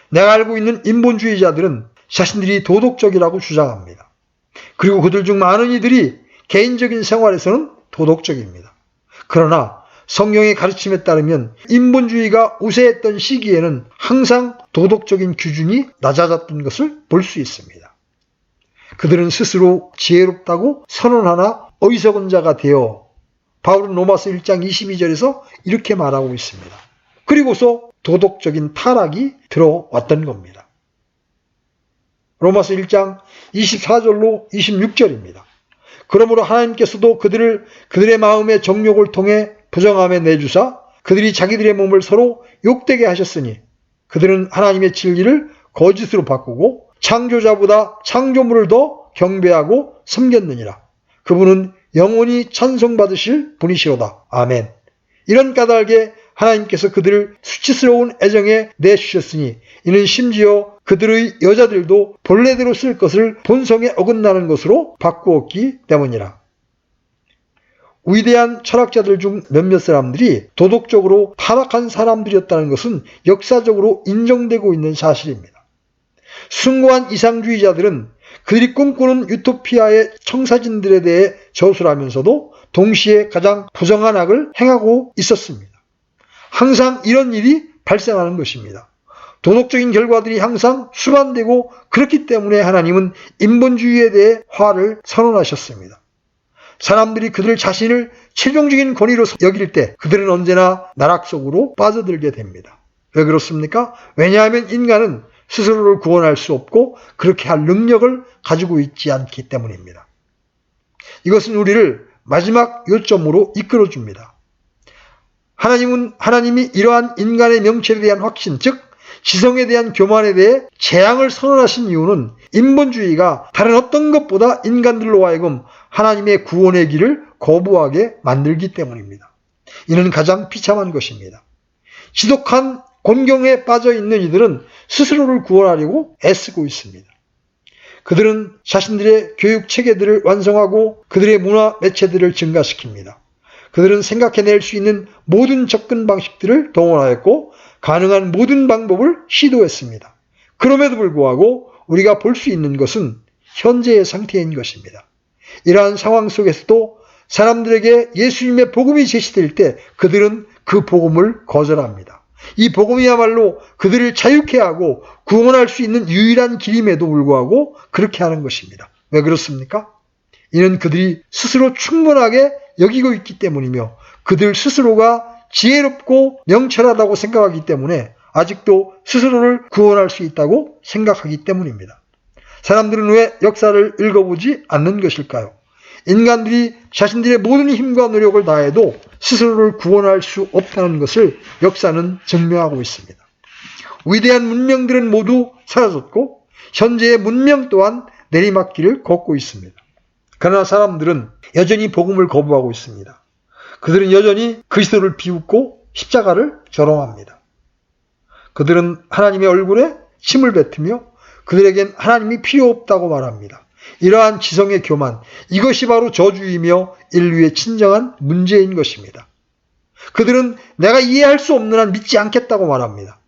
내가 알고 있는 인본주의자들은 자신들이 도덕적이라고 주장합니다. 그리고 그들 중 많은 이들이 개인적인 생활에서는 도덕적입니다. 그러나 성경의 가르침에 따르면 인본주의가 우세했던 시기에는 항상 도덕적인 기준이 낮아졌던 것을 볼 수 있습니다. 그들은 스스로 지혜롭다고 선언하나 어리석은 자가 되어 바울은 로마서 1장 22절에서 이렇게 말하고 있습니다. 그리고서 도덕적인 타락이 들어왔던 겁니다. 로마서 1장 24절로 26절입니다. 그러므로 하나님께서도 그들의 마음의 정욕을 통해 부정함에 내주사 그들이 자기들의 몸을 서로 욕되게 하셨으니 그들은 하나님의 진리를 거짓으로 바꾸고 창조자보다 창조물을 더 경배하고 섬겼느니라. 그분은 영원히 찬송받으실 분이시로다. 아멘. 이런 까닭에 하나님께서 그들을 수치스러운 애정에 내주셨으니 이는 심지어 그들의 여자들도 본래대로 쓸 것을 본성에 어긋나는 것으로 바꾸었기 때문이라. 위대한 철학자들 중 몇몇 사람들이 도덕적으로 타락한 사람들이었다는 것은 역사적으로 인정되고 있는 사실입니다. 숭고한 이상주의자들은 그들이 꿈꾸는 유토피아의 청사진들에 대해 저술을 하면서도 동시에 가장 부정한 악을 행하고 있었습니다. 항상 이런 일이 발생하는 것입니다. 도덕적인 결과들이 항상 수반되고 그렇기 때문에 하나님은 인본주의에 대해 화를 선언하셨습니다. 사람들이 그들 자신을 최종적인 권위로 여길 때 그들은 언제나 나락 속으로 빠져들게 됩니다. 왜 그렇습니까? 왜냐하면 인간은 스스로를 구원할 수 없고 그렇게 할 능력을 가지고 있지 않기 때문입니다. 이것은 우리를 마지막 요점으로 이끌어줍니다. 하나님이 이러한 인간의 명철에 대한 확신, 즉 지성에 대한 교만에 대해 재앙을 선언하신 이유는 인본주의가 다른 어떤 것보다 인간들로 하여금 하나님의 구원의 길을 거부하게 만들기 때문입니다. 이는 가장 비참한 것입니다. 지독한 곤경에 빠져 있는 이들은 스스로를 구원하려고 애쓰고 있습니다. 그들은 자신들의 교육 체계들을 완성하고 그들의 문화 매체들을 증가시킵니다. 그들은 생각해낼 수 있는 모든 접근 방식들을 동원하였고 가능한 모든 방법을 시도했습니다. 그럼에도 불구하고 우리가 볼 수 있는 것은 현재의 상태인 것입니다. 이러한 상황 속에서도 사람들에게 예수님의 복음이 제시될 때 그들은 그 복음을 거절합니다. 이 복음이야말로 그들을 자유케 하고 구원할 수 있는 유일한 길임에도 불구하고 그렇게 하는 것입니다. 왜 그렇습니까? 이는 그들이 스스로 충분하게 여기고 있기 때문이며 그들 스스로가 지혜롭고 명철하다고 생각하기 때문에 아직도 스스로를 구원할 수 있다고 생각하기 때문입니다. 사람들은 왜 역사를 읽어보지 않는 것일까요? 인간들이 자신들의 모든 힘과 노력을 다해도 스스로를 구원할 수 없다는 것을 역사는 증명하고 있습니다. 위대한 문명들은 모두 사라졌고 현재의 문명 또한 내리막길을 걷고 있습니다. 그러나 사람들은 여전히 복음을 거부하고 있습니다. 그들은 여전히 그리스도를 비웃고 십자가를 조롱합니다. 그들은 하나님의 얼굴에 침을 뱉으며 그들에겐 하나님이 필요 없다고 말합니다. 이러한 지성의 교만, 이것이 바로 저주이며 인류의 진정한 문제인 것입니다. 그들은 내가 이해할 수 없는 한 믿지 않겠다고 말합니다.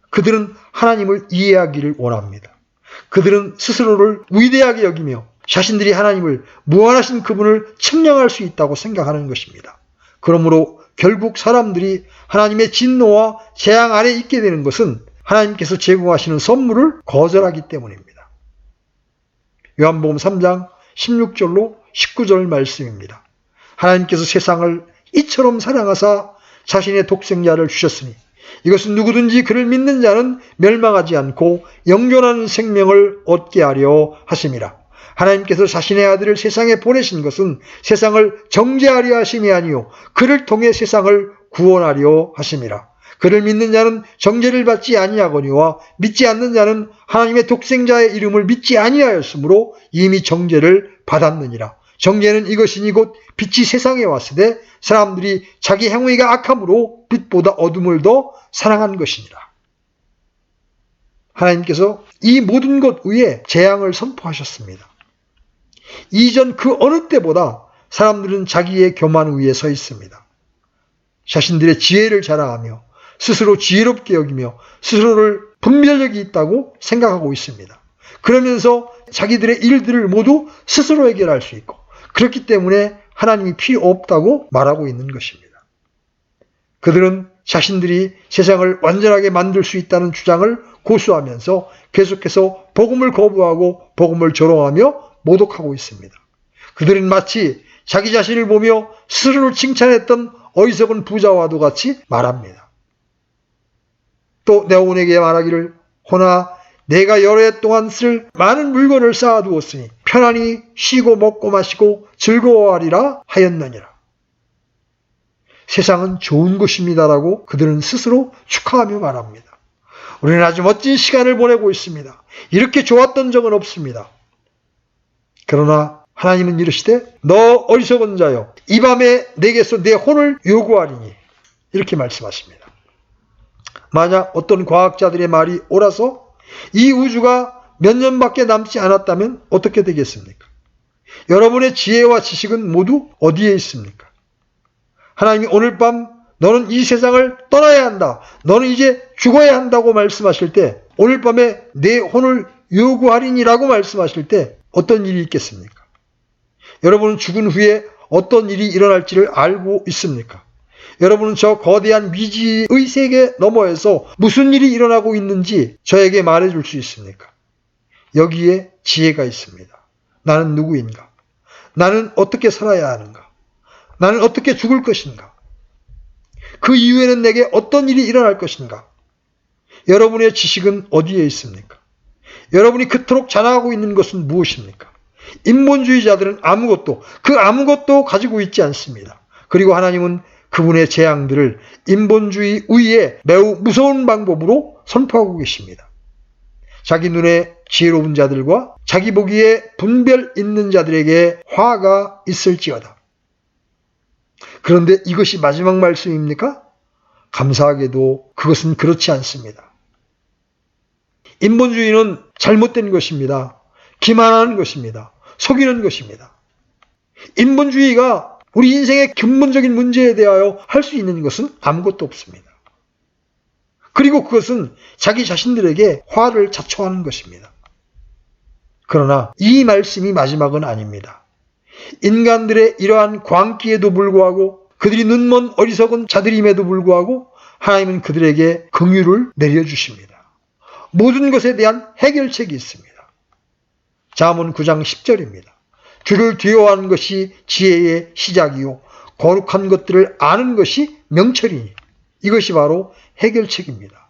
그들은 하나님을 이해하기를 원합니다. 그들은 스스로를 위대하게 여기며 자신들이 하나님을 무한하신 그분을 측량할 수 있다고 생각하는 것입니다. 그러므로 결국 사람들이 하나님의 진노와 재앙 아래 있게 되는 것은 하나님께서 제공하시는 선물을 거절하기 때문입니다. 요한복음 3장 16절로 19절 말씀입니다. 하나님께서 세상을 이처럼 사랑하사 자신의 독생자를 주셨으니 이것은 누구든지 그를 믿는 자는 멸망하지 않고 영존하는 생명을 얻게 하려 하심이라. 하나님께서 자신의 아들을 세상에 보내신 것은 세상을 정죄하려 하심이 아니요 그를 통해 세상을 구원하려 하심이라. 그를 믿는 자는 정죄를 받지 아니하거니와 믿지 않는 자는 하나님의 독생자의 이름을 믿지 아니하였으므로 이미 정죄를 받았느니라. 정죄는 이것이니 곧 빛이 세상에 왔으되 사람들이 자기 행위가 악함으로 빛보다 어둠을 더 사랑한 것이니라. 하나님께서 이 모든 것 위에 재앙을 선포하셨습니다. 이전 그 어느 때보다 사람들은 자기의 교만 위에 서 있습니다. 자신들의 지혜를 자랑하며 스스로 지혜롭게 여기며 스스로를 분별력이 있다고 생각하고 있습니다. 그러면서 자기들의 일들을 모두 스스로 해결할 수 있고, 그렇기 때문에 하나님이 필요 없다고 말하고 있는 것입니다. 그들은 자신들이 세상을 완전하게 만들 수 있다는 주장을 고수하면서 계속해서 복음을 거부하고 복음을 조롱하며 모독하고 있습니다. 그들은 마치 자기 자신을 보며 스스로를 칭찬했던 어리석은 부자와도 같이 말합니다. 또 네온에게 말하기를, 호나 내가 여러 해 동안 쓸 많은 물건을 쌓아두었으니 편안히 쉬고 먹고 마시고 즐거워하리라 하였느니라. 세상은 좋은 것입니다라고 그들은 스스로 축하하며 말합니다. 우리는 아주 멋진 시간을 보내고 있습니다. 이렇게 좋았던 적은 없습니다. 그러나 하나님은 이르시되 너 어리석은 자여 이 밤에 내게서 내 혼을 요구하리니 이렇게 말씀하십니다. 만약 어떤 과학자들의 말이 옳아서 이 우주가 몇 년밖에 남지 않았다면 어떻게 되겠습니까? 여러분의 지혜와 지식은 모두 어디에 있습니까? 하나님이 오늘 밤 너는 이 세상을 떠나야 한다, 너는 이제 죽어야 한다고 말씀하실 때, 오늘 밤에 내 혼을 요구하리니라고 말씀하실 때 어떤 일이 있겠습니까? 여러분은 죽은 후에 어떤 일이 일어날지를 알고 있습니까? 여러분은 저 거대한 미지의 세계 너머에서 무슨 일이 일어나고 있는지 저에게 말해줄 수 있습니까? 여기에 지혜가 있습니다. 나는 누구인가? 나는 어떻게 살아야 하는가? 나는 어떻게 죽을 것인가? 그 이후에는 내게 어떤 일이 일어날 것인가? 여러분의 지식은 어디에 있습니까? 여러분이 그토록 자랑하고 있는 것은 무엇입니까? 인본주의자들은 아무것도 가지고 있지 않습니다. 그리고 하나님은 그분의 재앙들을 인본주의 위에 매우 무서운 방법으로 선포하고 계십니다. 자기 눈에 지혜로운 자들과 자기 보기에 분별 있는 자들에게 화가 있을지어다. 그런데 이것이 마지막 말씀입니까? 감사하게도 그것은 그렇지 않습니다. 인본주의는 잘못된 것입니다. 기만하는 것입니다. 속이는 것입니다. 인본주의가 우리 인생의 근본적인 문제에 대하여 할 수 있는 것은 아무것도 없습니다. 그리고 그것은 자기 자신들에게 화를 자초하는 것입니다. 그러나 이 말씀이 마지막은 아닙니다. 인간들의 이러한 광기에도 불구하고 그들이 눈먼 어리석은 자들임에도 불구하고 하나님은 그들에게 긍휼을 내려주십니다. 모든 것에 대한 해결책이 있습니다. 잠언 9장 10절입니다. 주를 두려워하는 것이 지혜의 시작이요 거룩한 것들을 아는 것이 명철이니 이것이 바로 해결책입니다.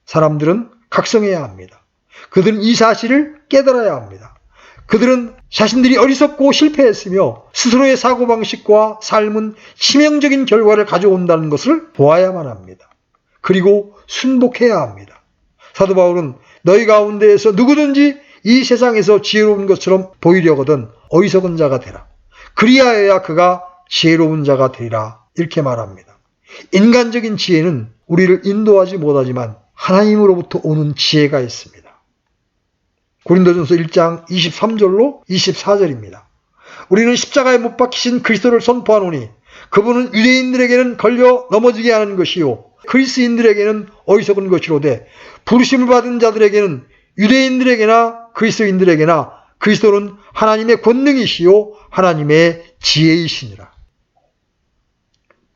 사람들은 각성해야 합니다. 그들은 이 사실을 깨달아야 합니다. 그들은 자신들이 어리석고 실패했으며 스스로의 사고방식과 삶은 치명적인 결과를 가져온다는 것을 보아야만 합니다. 그리고 순복해야 합니다. 사도 바울은 너희 가운데에서 누구든지 이 세상에서 지혜로운 것처럼 보이려거든 어리석은 자가 되라. 그리하여야 그가 지혜로운 자가 되리라. 이렇게 말합니다. 인간적인 지혜는 우리를 인도하지 못하지만 하나님으로부터 오는 지혜가 있습니다. 고린도전서 1장 23절로 24절입니다. 우리는 십자가에 못 박히신 그리스도를 선포하노니 그분은 유대인들에게는 걸려 넘어지게 하는 것이요 그리스인들에게는 어리석은 것이로되 부르심을 받은 자들에게는 유대인들에게나 그리스도인들에게나 그리스도는 하나님의 권능이시요 하나님의 지혜이시니라.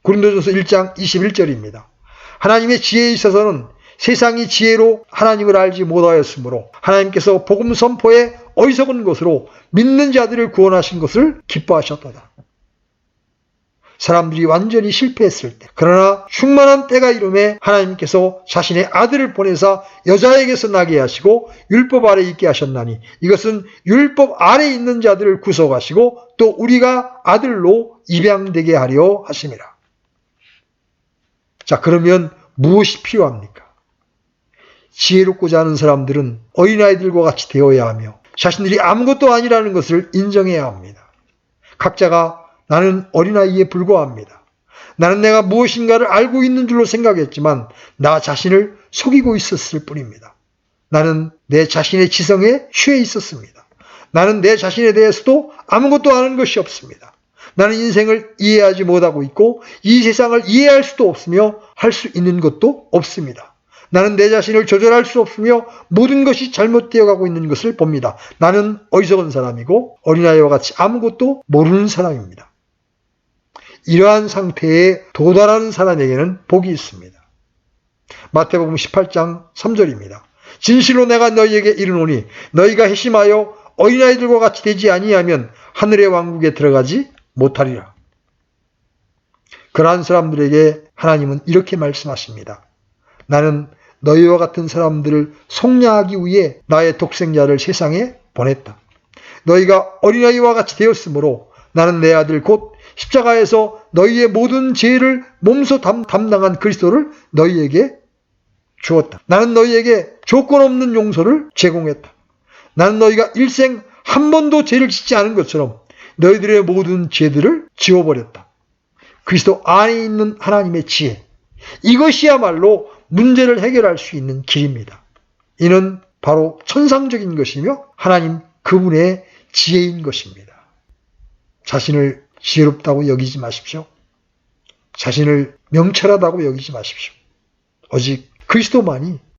고린도전서 1장 21절입니다. 하나님의 지혜에 있어서는 세상이 지혜로 하나님을 알지 못하였으므로 하나님께서 복음 선포에 어리석은 것으로 믿는 자들을 구원하신 것을 기뻐하셨도다. 사람들이 완전히 실패했을 때, 그러나 충만한 때가 이름에 하나님께서 자신의 아들을 보내사 여자에게서 나게 하시고 율법 아래 있게 하셨나니 이것은 율법 아래 있는 자들을 구속하시고 또 우리가 아들로 입양되게 하려 하심이라. 자, 그러면 무엇이 필요합니까? 지혜롭고자 하는 사람들은 어린아이들과 같이 되어야 하며 자신들이 아무것도 아니라는 것을 인정해야 합니다. 각자가 나는 어린아이에 불과합니다. 나는 내가 무엇인가를 알고 있는 줄로 생각했지만 나 자신을 속이고 있었을 뿐입니다. 나는 내 자신의 지성에 취해 있었습니다. 나는 내 자신에 대해서도 아무것도 아는 것이 없습니다. 나는 인생을 이해하지 못하고 있고 이 세상을 이해할 수도 없으며 할 수 있는 것도 없습니다. 나는 내 자신을 조절할 수 없으며 모든 것이 잘못되어 가고 있는 것을 봅니다. 나는 어리석은 사람이고 어린아이와 같이 아무것도 모르는 사람입니다. 이러한 상태에 도달하는 사람에게는 복이 있습니다. 마태복음 18장 3절입니다. 진실로 내가 너희에게 이르노니 너희가 회심하여 어린아이들과 같이 되지 아니하면 하늘의 왕국에 들어가지 못하리라. 그러한 사람들에게 하나님은 이렇게 말씀하십니다. 나는 너희와 같은 사람들을 속량하기 위해 나의 독생자를 세상에 보냈다. 너희가 어린아이와 같이 되었으므로 나는 내 아들 곧 십자가에서 너희의 모든 죄를 몸소 담당한 그리스도를 너희에게 주었다. 나는 너희에게 조건 없는 용서를 제공했다. 나는 너희가 일생 한 번도 죄를 짓지 않은 것처럼 너희들의 모든 죄들을 지워버렸다. 그리스도 안에 있는 하나님의 지혜, 이것이야말로 문제를 해결할 수 있는 길입니다. 이는 바로 천상적인 것이며 하나님 그분의 지혜인 것입니다. 자신을 지혜롭다고 여기지 마십시오. 자신을 명철하다고 여기지 마십시오. 오직 그리스도만이